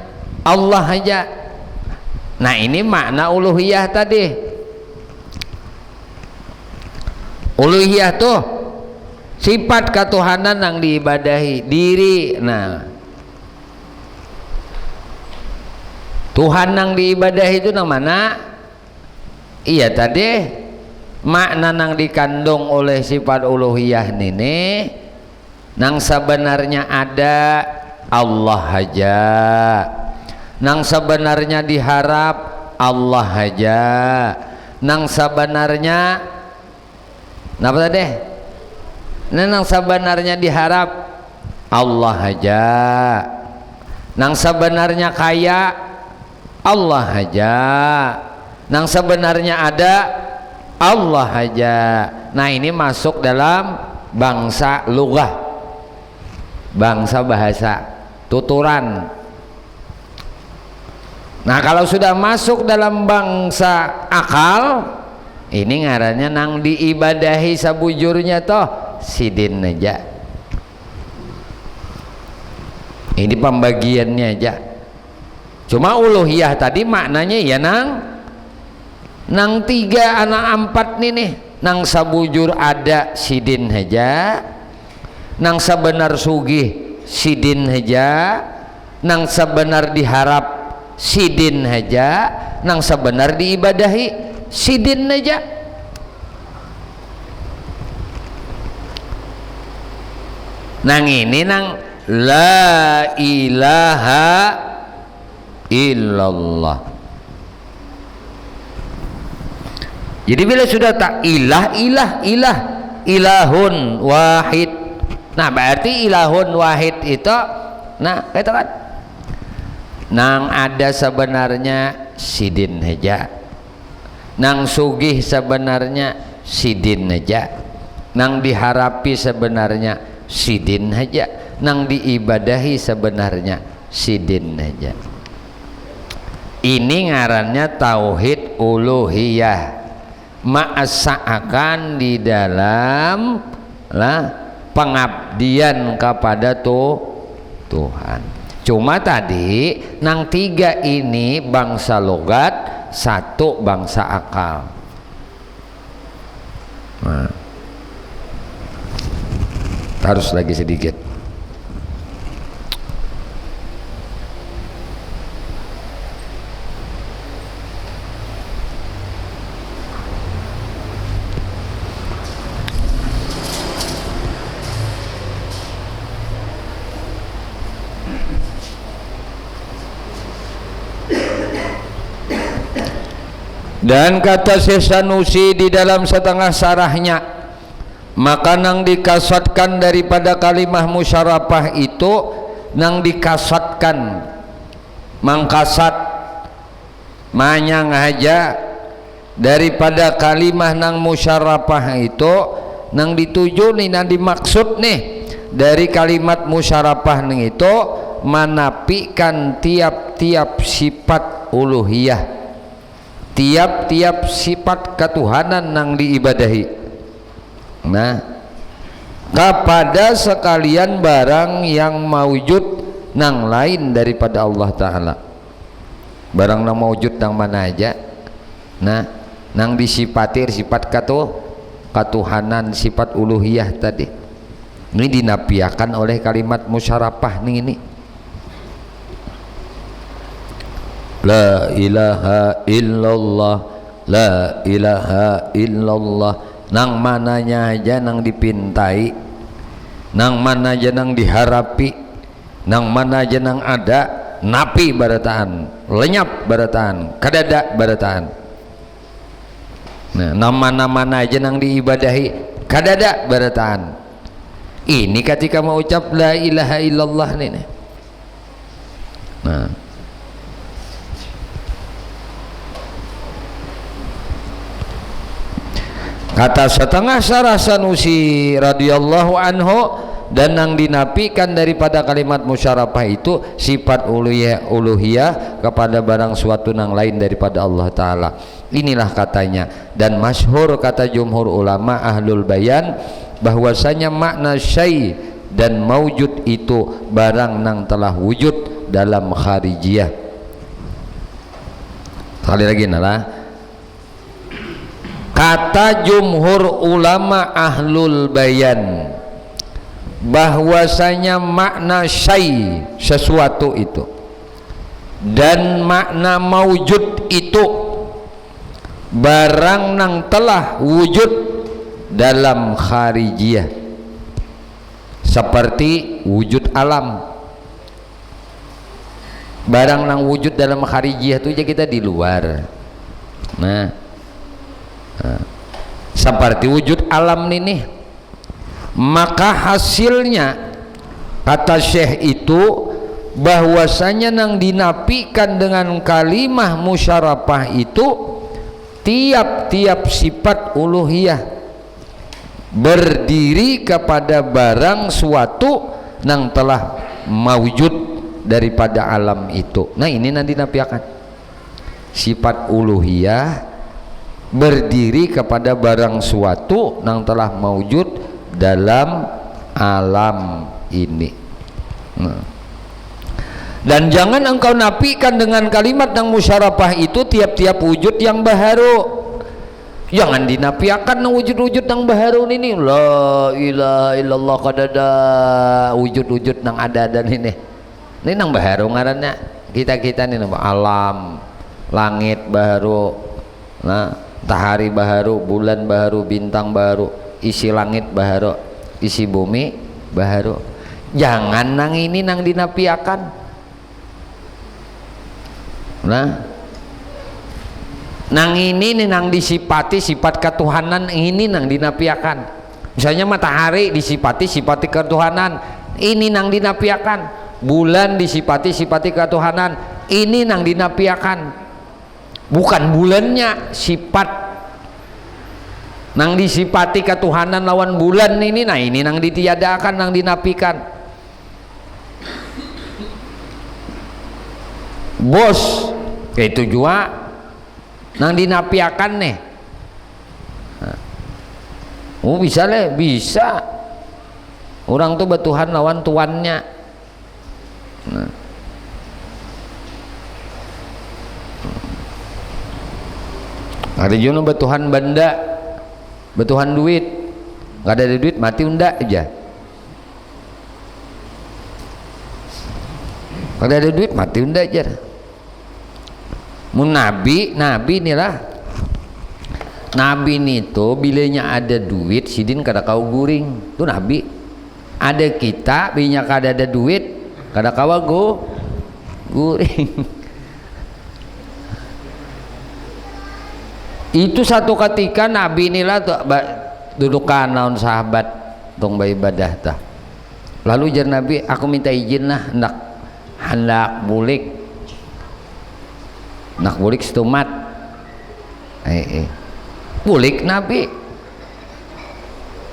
Allah haja. Nah, ini makna uluhiyah tadi. Uluhiyah tuh sifat ketuhanan yang diibadahi diri. Nah, Tuhan yang diibadahi itu yang mana? Iya tadi makna nang dikandung oleh sifat uluhiyah nini nang sebenarnya ada Allah aja, nang sebenarnya diharap Allah aja, nang sebenarnya napa tadi? Nang sebenarnya diharap Allah aja, nang sebenarnya kaya Allah aja, nang sebenarnya ada Allah aja. Nah ini masuk dalam bangsa lugah, bangsa bahasa, tuturan. Nah kalau sudah masuk dalam bangsa akal, ini ngarannya nang diibadahi sabujurnya toh sidin aja. Ini pembagiannya aja. Cuma uluhiyah tadi maknanya ya nang tiga anak empat nih, nang sabujur ada sidin aja, nang sebenar sugih sidin aja, nang sebenar diharap sidin aja, nang sebenar diibadahi sidin aja. Nang ini nang la ilaha illallah. Jadi bila sudah tak ilah ilahun wahid. Nah berarti ilahun wahid itu nah itu kan nang ada sebenarnya sidin aja, nang sugih sebenarnya sidin aja, nang diharapi sebenarnya sidin aja, nang diibadahi sebenarnya sidin aja. Ini ngarannya tauhid uluhiyah, ma'asa'akan di dalam pengabdian kepada Tuhan. Cuma tadi nang tiga ini bangsa logat, satu bangsa akal. Nah, harus lagi sedikit. Dan kata Syekh Sanusi di dalam setengah sarahnya, maka nang dikasatkan daripada kalimah musyarafah itu nang dikasatkan mangkasat manyang aja daripada kalimah nang musyarafah itu nang dituju nih, nang dimaksud nih dari kalimat musyarafah nih itu menapikan tiap-tiap sifat uluhiyah, tiap-tiap sifat ketuhanan nang diibadahi. Nah, kepada sekalian barang yang maujud nang lain daripada Allah Ta'ala. Barang nang maujud nang mana aja, nah nang disipatir sifat ketuhanan, sifat uluhiyah tadi, ini dinafiakan oleh kalimat musyarafah nih ini. La ilaha illallah, la ilaha illallah. Nang mananya aja nang dipintai, nang mana aja nang diharapi, nang mana aja nang ada napi barataan, lenyap barataan, kadada barataan. Nah, nama-nama aja nang diibadahi kadada barataan. Ini ketika mau ucap la ilaha illallah nih. Nah, kata setengah syarah Sanusi radhiyallahu anhu, dan yang dinafikan daripada kalimat musyarafah itu sifat uluhiyah kepada barang suatu nang lain daripada Allah Ta'ala. Inilah katanya, dan masyhur kata jumhur ulama ahlul bayan bahwasanya makna syai dan maujud itu barang nang telah wujud dalam kharijiyah. Sekali lagi nalah, kata jumhur ulama ahlul bayan bahwasanya makna syai sesuatu itu dan makna maujud itu barang nang telah wujud dalam kharijiyah seperti wujud alam. Barang nang wujud dalam kharijiyah itu aja kita di luar. Nah, seperti wujud alam ini, maka hasilnya kata Syekh itu bahwasanya nang dinafikan dengan kalimah musyarafah itu tiap-tiap sifat uluhiyah berdiri kepada barang suatu nang telah mawujud daripada alam itu. Nah, ini nanti dinafikan sifat uluhiyah berdiri kepada barang suatu nang telah mawujud dalam alam ini. Dan jangan engkau nafikan dengan kalimat yang musyarafah itu tiap-tiap wujud yang baharu. Jangan dinafikan wujud-wujud yang baharu ini. La ilaha illallah kadada wujud-wujud yang ada ini. Ini nang baharu ngarannya. Kita nih alam, langit baharu, nah, matahari baharu, bulan baharu, bintang baharu, isi langit baharu, isi bumi baharu. Jangan nang ini nang dinafikan. Nah, nang ini nih nang disifati sifat ketuhanan, ini nang dinafikan. Misalnya matahari disifati sifat ketuhanan, ini nang dinafikan. Bulan disifati ketuhanan, ini nang dinafikan. Bukan bulannya, sifat nang disifati ketuhanan lawan bulan ini, nah ini nang ditiadakan, nang dinafikan. Bos itu juga nang dinafikan nih. Oh bisa leh, bisa. Orang tuh bertuhan lawan tuannya. Nah. Ada juga bertuhan benda, bertuhan duit. Nggak ada duit mati unda aja. Kalau ada duit mati unda aja. Mun nabi inilah. Nabi ini tuh bilanya ada duit sidin kada kau guring. Tuh nabi. Ada kita bilanya kada ada duit kada kawa guring. Itu satu ketika nabi inilah tuh dudukan naon sahabat tong beribadah tah. Lalu jar nabi, aku minta izin lah hendak bulik setumat. Bulik nabi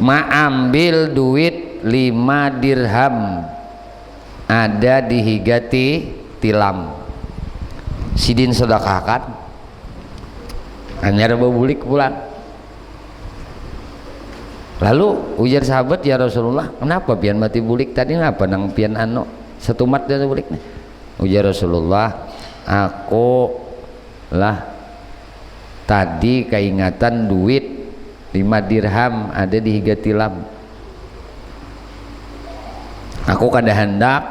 ambil duit 5 dirham ada di higati tilam sidin sedekahkan hanya bulik pulang. Lalu ujar sahabat, ya Rasulullah, kenapa pian mati bulik tadi, ngapa nang pian setumat dari bulik nih? Ujar Rasulullah, aku lah tadi keingatan duit 5 dirham ada di higati tilam. Aku kada hendak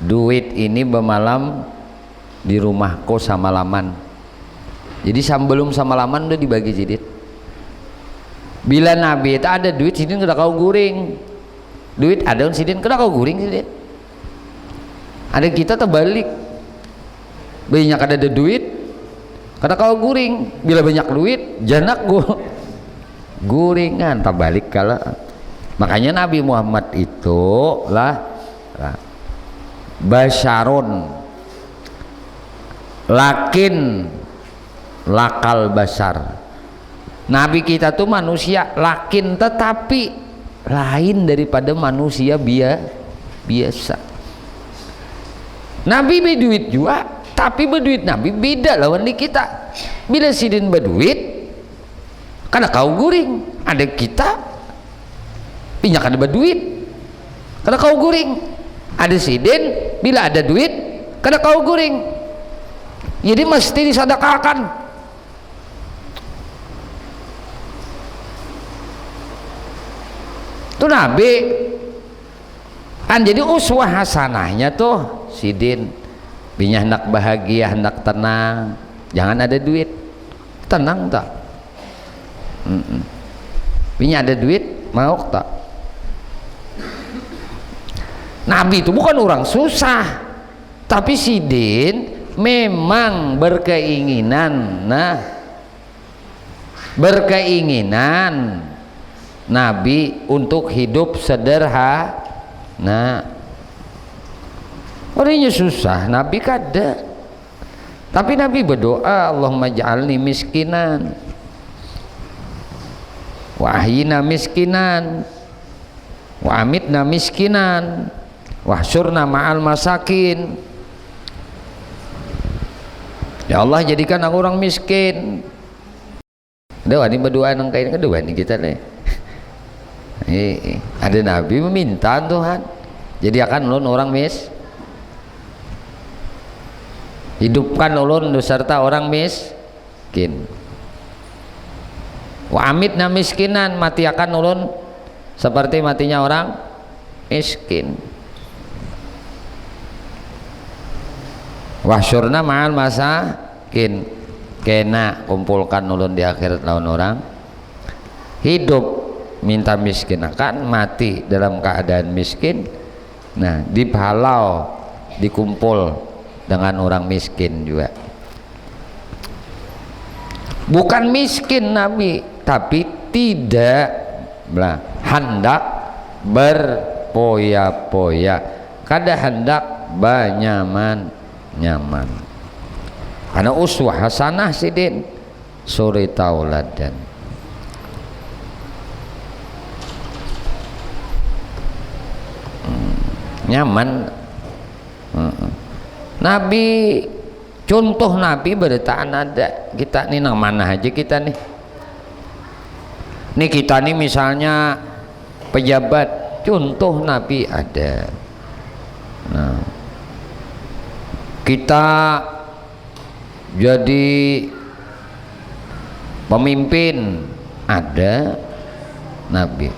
duit ini bermalam di rumahku samalaman. Jadi sebelum samalaman udah dibagi sidin. Bila nabi itu ada duit sidin kada kau guring. Duit ada sidin kada kau guring sidin. Ada kita terbalik. Banyak ada duit kada kau guring. Bila banyak duit janak guringan terbalik kala. Makanya Nabi Muhammad itu lah basyarun lakin lakal basar. Nabi kita tuh manusia lakin tetapi lain daripada manusia biasa. Nabi berduit juga tapi berduit Nabi beda lawan di kita. Bila sidin berduit karena kau guring, ada kita pinjak ada berduit karena kau guring, ada sidin bila ada duit karena kau guring. Jadi mesti disedekahkan. Itu Nabi kan jadi uswah hasanahnya tuh sidin binya hendak bahagia, hendak tenang, jangan ada duit tenang tak? Punya ada duit mau tak? Nabi itu bukan orang susah, tapi Sidin memang berkeinginan, berkeinginan Nabi untuk hidup sederhana. Orangnya susah, Nabi kada. Tapi Nabi berdoa, Allahumma ja'alni miskinan, wa ahyina miskinan, wa amitna miskinan, wahsyurna ma'al masakin. Ya Allah, jadikan aku orang miskin. Doa ini berdoa nang kain kedua nih kita deh. Ada Nabi meminta Tuhan, jadikan ulun orang hidupkan ulun beserta orang miskin. Wa amitna miskinan, matiakan ulun seperti matinya orang miskin. Wahsyurna ma'al masakin, kena kumpulkan ulun di akhirat lawan orang hidup minta miskin, akan mati dalam keadaan miskin. Nah, dipalau dikumpul dengan orang miskin juga. Bukan miskin Nabi, tapi tidak hendak berpoya-poya, kada hendak banyaman nyaman. Karena uswah hasanah Sidin suri tauladan. Nyaman. Nabi, contoh Nabi beritaan ada. Kita nih nang mana aja kita nih. Nih kita nih misalnya pejabat, contoh Nabi ada. Nah, kita jadi pemimpin ada Nabi.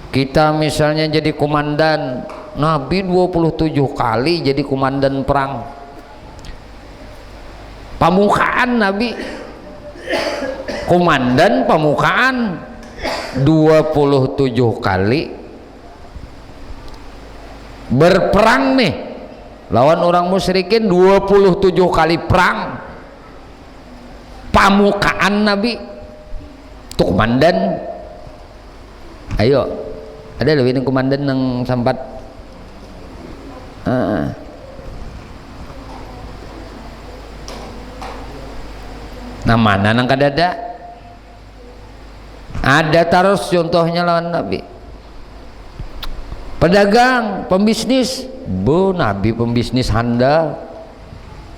Kita misalnya jadi komandan, Nabi 27 kali jadi komandan perang. Pamukaan Nabi, komandan pamukaan 27 kali berperang nih lawan orang musyrikin, 27 kali perang. Pamukaan Nabi itu komandan. Ayo, ada lebih komandan yang sempat nah mana nang kadada ada terus contohnya lawan Nabi. Pedagang, pembisnis, Nabi pembisnis handal,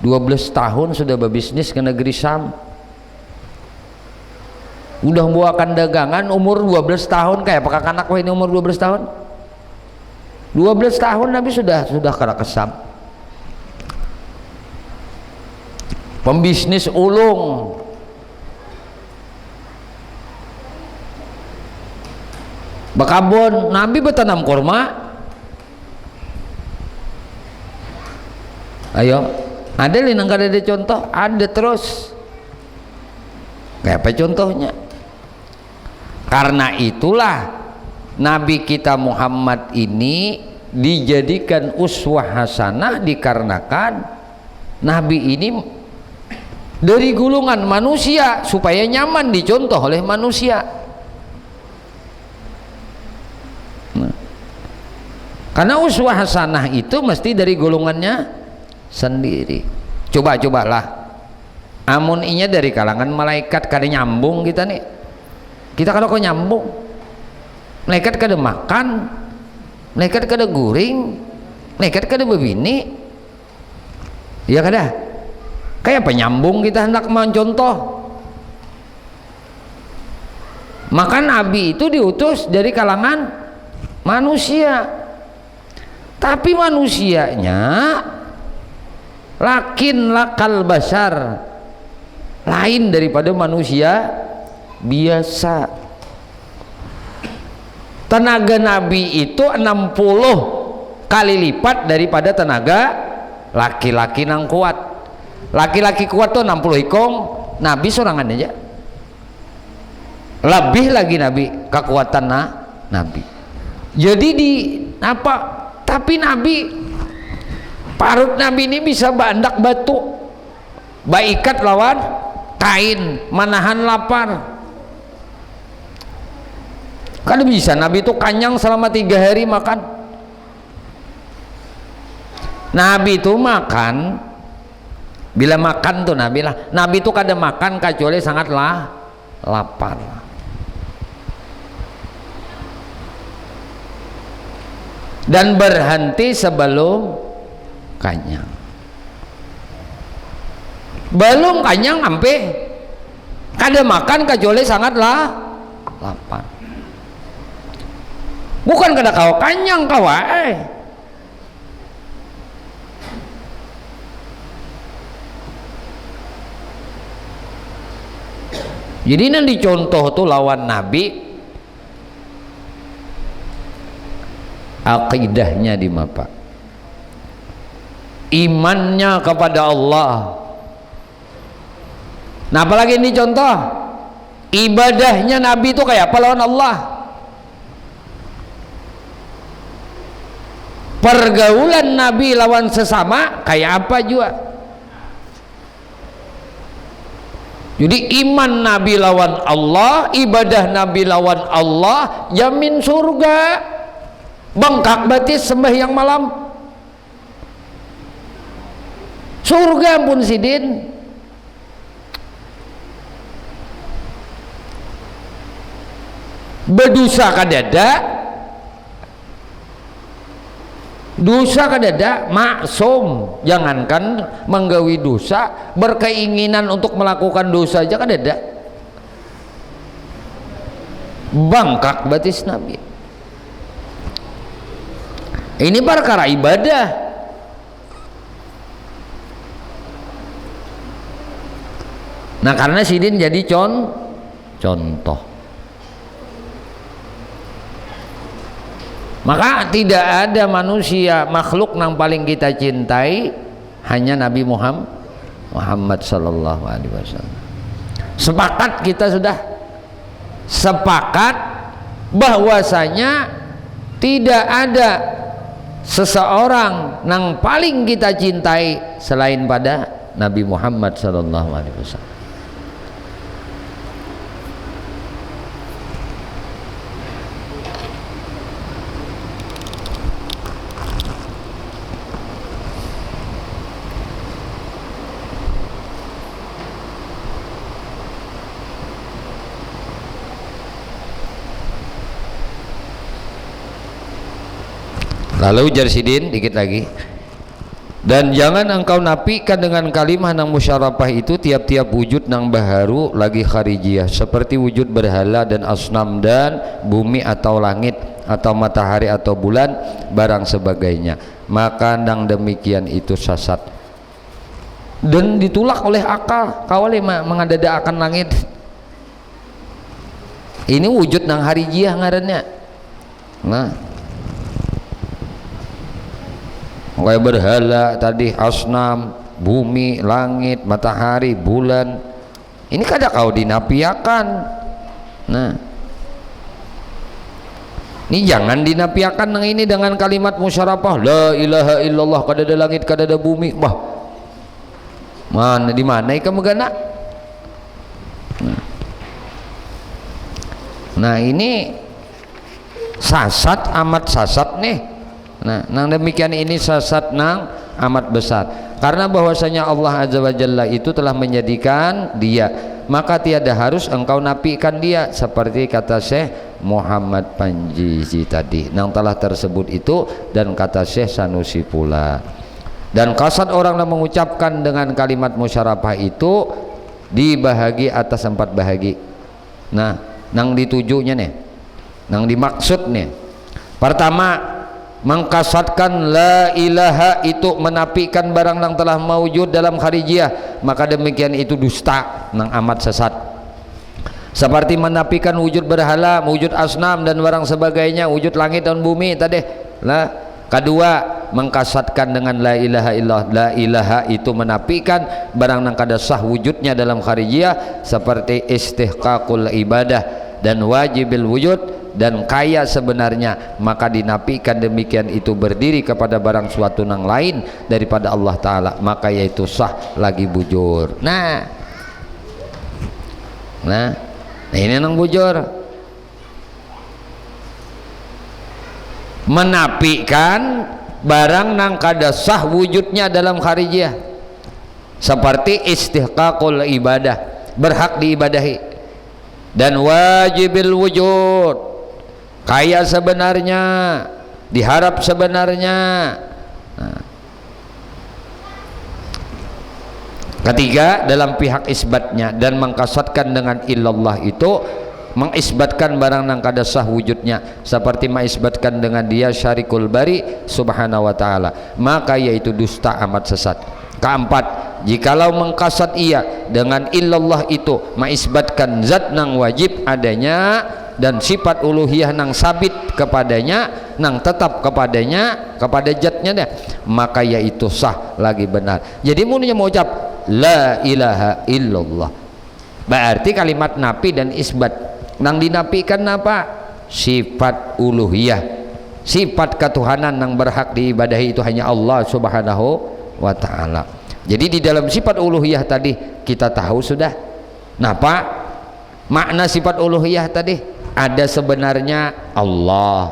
12 tahun sudah berbisnis ke negeri Syam. Udah buakan dagangan umur 12 tahun, kayak apakah anak ini umur 12 tahun? 12 tahun Nabi sudah ke Syam. Pembisnis ulung, bekabon, Nabi bertanam kurma. Ayo, ada linang kada ada contoh, ada terus. Kayak apa contohnya? Karena itulah Nabi kita Muhammad ini dijadikan uswah hasanah dikarenakan Nabi ini dari golongan manusia supaya nyaman dicontoh oleh manusia. Karena uswah hasanah itu mesti dari golongannya sendiri. Cobalah, amun inya dari kalangan malaikat kada nyambung kita nih. Kita kalau kok nyambung, malaikat kada makan, malaikat kada guring, malaikat kada bebini, ya kada. Kayak penyambung kita hendak mencontoh. Maka Nabi itu diutus dari kalangan manusia, tapi manusianya lakin lakal basar, lain daripada manusia biasa. Tenaga Nabi itu 60 kali lipat daripada tenaga laki-laki yang kuat. Laki-laki kuat tuh 60 ikong, Nabi sorangan aja lebih lagi Nabi kekuatan Nabi. Jadi di apa? Tapi Nabi parut Nabi ini bisa bandak batu, baikat lawan kain, manahan lapar. Kan bisa Nabi itu kanyang selama 3 hari makan. Nabi itu makan, bila makan tuh Nabi itu kada makan kecuali sangatlah lapar. Dan berhenti sebelum kanyang. Belum kanyang sampai kada makan kecuali sangatlah lapar. Bukan kada kau kanyang kau Jadi nanti contoh tuh lawan Nabi akidahnya di mapa, imannya kepada Allah. Nah apalagi ini contoh ibadahnya Nabi itu kayak apa lawan Allah, pergaulan Nabi lawan sesama kayak apa juga. Jadi iman Nabi lawan Allah, ibadah Nabi lawan Allah, jamin surga. Bengkak batis sembahyang malam, surga pun sidin. Berdosa kadada, dosa kadada maksum, jangankan menggawi dosa, berkeinginan untuk melakukan dosa aja kadada. Bangkak batis Nabi. Ini perkara ibadah. Nah karena sidin jadi contoh. Maka tidak ada manusia makhluk yang paling kita cintai hanya Nabi Muhammad sallallahu alaihi wasallam. Sepakat kita sudah sepakat bahwasanya tidak ada seseorang yang paling kita cintai selain pada Nabi Muhammad sallallahu alaihi wasallam. Lalu jarsidin dikit lagi, dan jangan engkau nafikan dengan kalimah nang musyarafah itu tiap-tiap wujud nang baharu lagi kharijiyah, seperti wujud berhala dan asnam dan bumi atau langit atau matahari atau bulan barang sebagainya, maka nang demikian itu sesat dan ditolak oleh akal. Kawali mengadada akan langit ini wujud nang harijiyah ngarannya. Nah kayak berhala tadi, asnam, bumi, langit, matahari, bulan, ini kada kau dinafiakan. Nah ini jangan dinafiakan yang ini dengan kalimat musyarafah la ilaha illallah, kada ada langit, kada ada bumi. Wah mana di mana ikan megana. Nah ini sasat, amat sasat nih. Nah, nang demikian ini sesat nang amat besar, karena bahwasanya Allah Azza wa Jalla itu telah menjadikan dia, maka tiada harus engkau nafikan dia, seperti kata Syekh Muhammad Panjizi tadi nang telah tersebut itu, dan kata Syekh Sanusi pula. Dan kasat orang yang mengucapkan dengan kalimat musyarafah itu dibahagi atas 4 bahagi. Nah nang ditujunya nih, nang dimaksud nih, pertama mengkasatkan la ilaha itu menafikan barang yang telah mewujud dalam kharijiyah, maka demikian itu dusta nang amat sesat, seperti menafikan wujud berhala, wujud asnam dan barang sebagainya, wujud langit dan bumi tadi lah. Kedua mengkasatkan dengan la ilaha illallah, la ilaha itu menafikan barang yang kada sah wujudnya dalam kharijiyah, seperti istihqaqul ibadah, dan wajibil wujud dan kaya sebenarnya, maka dinafikan demikian itu berdiri kepada barang suatu yang lain daripada Allah Ta'ala, maka yaitu sah lagi bujur. Nah ini nang bujur, menafikan barang nang kada sah wujudnya dalam kharijiyah, seperti istihqaqul ibadah, berhak diibadahi, dan wajibil wujud, kaya sebenarnya, diharap sebenarnya. Ketiga, dalam pihak isbatnya dan mengkasatkan dengan illallah itu mengisbatkan barang nang kada sah wujudnya, seperti mengisbatkan dengan dia syarikul bari subhanahu wa ta'ala, maka yaitu dusta amat sesat. Keempat, jikalau mengkasat ia dengan illallah itu mengisbatkan zat nang wajib adanya dan sifat uluhiyah nang sabit kepadanya, nang tetap kepadanya, kepada zatnya deh, maka yaitu sah lagi benar. Jadi mulanya mau ucap la ilaha illallah, berarti kalimat nafi dan isbat. Nang dinafikan apa? Sifat uluhiyah, sifat ketuhanan yang berhak diibadahi itu hanya Allah subhanahu wa ta'ala. Jadi di dalam sifat uluhiyah tadi kita tahu sudah napa makna sifat uluhiyah tadi. Ada sebenarnya Allah,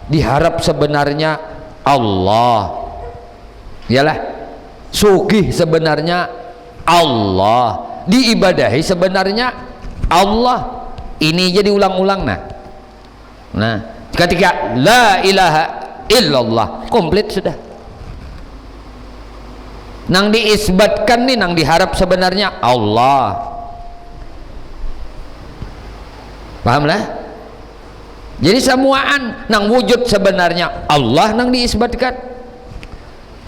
diharap sebenarnya Allah, yalah sugih sebenarnya Allah, diibadahi sebenarnya Allah. Ini jadi ulang-ulang. Nah ketika la ilaha illallah komplit sudah. Nang diisbatkan nih, nang diharap sebenarnya Allah, paham lah? Jadi semuaan nang wujud sebenarnya Allah nang diisbatkan,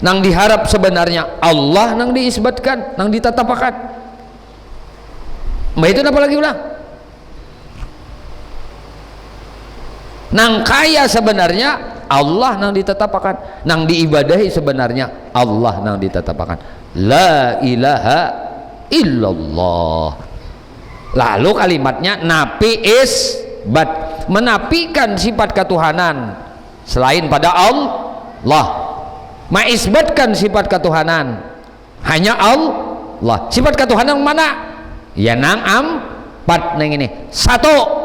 nang diharap sebenarnya Allah nang diisbatkan, nang ditetapakan. Mbak itu apa lagi ulang? Nang kaya sebenarnya Allah nang ditetapkan, nang diibadahi sebenarnya Allah nang ditetapkan. La ilaha illallah. Lalu kalimatnya nafi isbat, menafikan sifat ketuhanan selain pada Allah, mengisbatkan sifat ketuhanan hanya Allah. Sifat ketuhanan mana? Ya nang empat nang ini. Satu,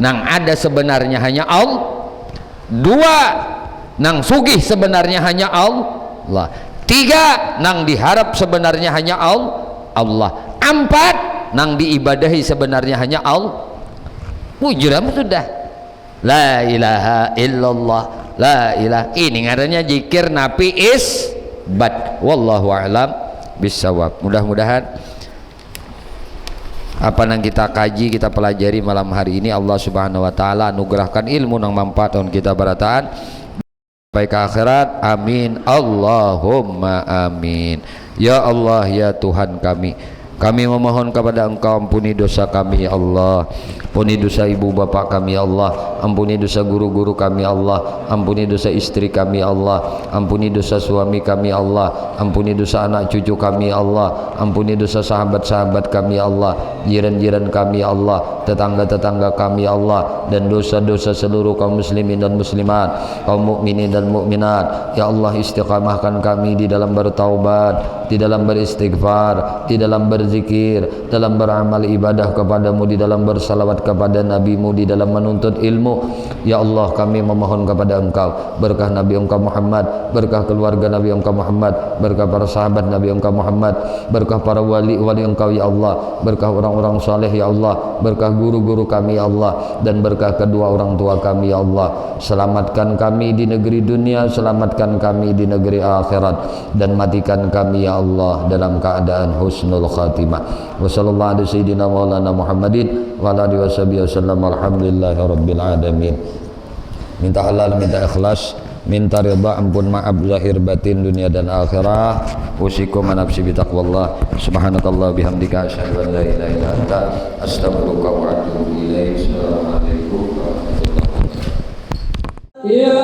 nang ada sebenarnya hanya Allah. Dua, nang sugih sebenarnya hanya Allah. Tiga, nang diharap sebenarnya hanya Allah. Empat, nang diibadahi sebenarnya hanya Allah. Wujudnya sudah la ilaha illallah, la ilaha. Ini ngarannya zikir nafi isbat. Wallahu a'lam bissawab. Mudah-mudahan apa yang kita kaji, kita pelajari malam hari ini, Allah subhanahu wa ta'ala anugerahkan ilmu yang manfaat untuk kita berataan baik akhirat. Amin Allahumma amin. Ya Allah, ya Tuhan kami memohon kepada Engkau, ampuni dosa kami ya Allah, ampuni dosa ibu bapak kami ya Allah, ampuni dosa guru-guru kami ya Allah, ampuni dosa istri kami ya Allah, ampuni dosa suami kami ya Allah, ampuni dosa anak cucu kami ya Allah, ampuni dosa sahabat-sahabat kami ya Allah, jiran-jiran kami ya Allah, tetangga-tetangga kami ya Allah, dan dosa-dosa seluruh kaum muslimin dan muslimat, kaum mukminin dan mukminat ya Allah. Istiqamahkan kami di dalam bertaubat, di dalam beristighfar, di dalam berzikir, dalam beramal ibadah kepadamu, di dalam bersalawat kepada nabimu, di dalam menuntut ilmu ya Allah. Kami memohon kepada Engkau berkah Nabi Engkau Muhammad, berkah keluarga Nabi Engkau Muhammad, berkah para sahabat Nabi Engkau Muhammad, berkah para wali-wali Engkau ya Allah, berkah orang-orang saleh ya Allah, berkah guru-guru kami ya Allah, dan berkah kedua orang tua kami ya Allah. Selamatkan kami di negeri dunia, selamatkan kami di negeri akhirat, dan matikan kami ya Allah dalam keadaan husnul khatimah. Wa sallallahu alaihi sayyidina maulana Muhammadin wa ala alihi wasallam. Alhamdulillahi rabbil alamin. Minta halal, minta ikhlas, minta ridha, ampun maaf zahir batin dunia dan akhirah. Usikum nafsi bi taqwallah. Subhanakallah bihamdika asyhadu an la ilaha illa anta astaghfiruka wa atubu ilaik. Assalamualaikum warahmatullahi wabarakatuh. Ya